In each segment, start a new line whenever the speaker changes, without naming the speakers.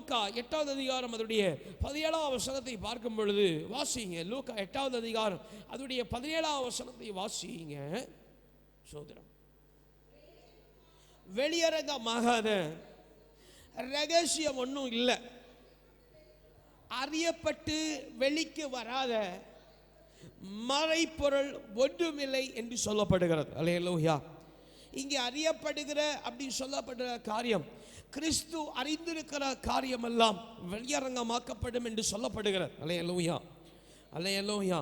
லூக்கா 8வது அதிகாரம் அதனுடைய 17வது வசனத்தை பார்க்கும் பொழுது வாசிங்க. லூக்கா 8வது அதிகாரம் அதனுடைய 17வது வசனத்தை வாசிங்க. சோதரம், வெளியரங்கமாகாத ரகசியம் ஒன்றும் இல்லை, அறியப்பட்டு வெளிக்கு வராத மறைப்பொருள் ஒன்றுமில்லை என்று சொல்லப்படுகிறது. அல்லேலூயா. இங்கே அறியப்படுகிற அப்படி சொல்லப்படுகிற காரியம் கிறிஸ்து அறிந்திருக்கிற காரியம் எல்லாம் வெளியரங்கமாக்கப்படும் என்று சொல்லப்படுகிறது. அல்லேலூயா, அல்லேலூயா.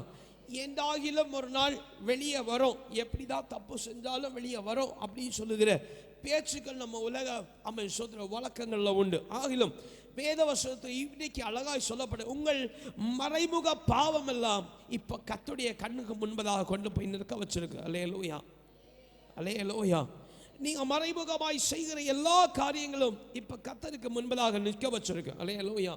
எந்தாகிலும் ஒரு நாள் வெளியே வரும், எப்படிதான் தப்பு செஞ்சாலும் வெளியே வரும் அப்படின்னு சொல்லுகிற பேச்சுக்கள் நம்ம உலக சொல்ற வழக்கங்களில் உண்டு. ஆகிலும் வேதவசனத்தை இன்னைக்கு அழகாய் சொல்லப்படும். உங்கள் மறைமுக பாவம் எல்லாம் இப்ப கர்த்தருடைய கண்ணுக்கு முன்பதாக கொண்டு போய் நிற்க வச்சிருக்கு. அல்லேலூயா, அல்லேலூயா. நீங்க மறைமுகமாய் செய்கிற எல்லா காரியங்களும் இப்ப கர்த்தருக்கு முன்பதாக நிற்க வச்சிருக்கு. அல்லேலூயா.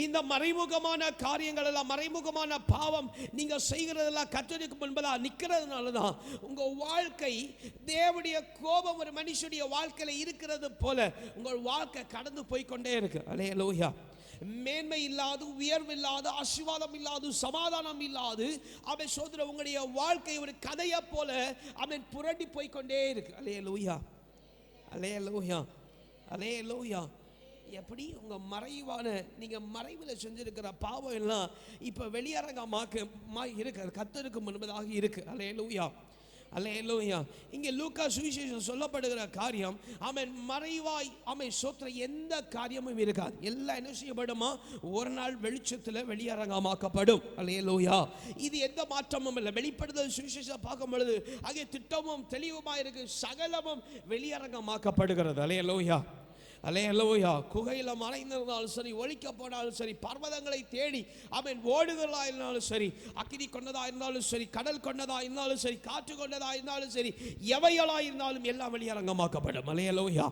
இந்த மறைமுகமான காரியங்கள் எல்லாம், மறைமுகமான பாவம் நீங்க செய்கிறதெல்லாம் கர்த்தருக்கு முன்பதாக நிற்கிறதுனால தான் உங்க வாழ்க்கை தேவனுடைய கோபம் ஒரு மனுஷனுடைய வாழ்க்கையில இருக்கிறது போல உங்கள் வாழ்க்கை கடந்து போய்கொண்டே இருக்கு. அல்லேலூயா. மேன்மை இல்லாது, உயர்வு இல்லாது, ஆசீர்வாதம் இல்லாது, சமாதானம் இல்லாது அவன் சோதர உங்களுடைய வாழ்க்கை ஒரு கதையை போல அவன் புரண்டி போய்கொண்டே இருக்கு. அல்லேலூயா, அல்லேலூயா, அல்லேலூயா. எப்படி உங்க மறைவான நீங்க மறைவில் செஞ்சிருக்கிற பாவம் எல்லாம் இப்ப வெளியரங்கமாக இருக்கு, கர்த்தருக்கு முன்பதாக இருக்கு. அல்லேலூயா, அல்லேலூயா. இங்கே லூக்கா சுவிசேஷம் சொல்லப்படுகிற காரியம் அவன் மறைவாய் அவன் சோத்திர எந்த காரியமும் இருக்காது. எல்லாம் என்ன செய்யப்படுமா? ஒரு நாள் வெளிச்சத்தில் வெளியரங்கமாக்கப்படும். அல்லேலூயா. இது எந்த மாற்றமும் இல்லை. வெளிப்படுதல் சுவிசேஷம் பார்க்கும் பொழுது அங்கே திட்டமும் தெளிவுமா இருக்கு, சகலமும் வெளியரங்கமாக்கப்படுகிறது. அல்லேலூயா, அல்லேலூயா. குகையில் மறைந்திருந்தாலும் சரி, ஒழிக்க போனாலும் சரி, பர்வதங்களை தேடி அவன் ஓடுகிறதா இருந்தாலும் சரி, அக்கினி கொண்டதா இருந்தாலும் சரி, கடல் கொண்டதா இருந்தாலும் சரி, காற்று கொண்டதா இருந்தாலும் சரி, எவைகளா இருந்தாலும் எல்லாம் வெளியரங்கமாக்கப்படும். அல்லேலூயா.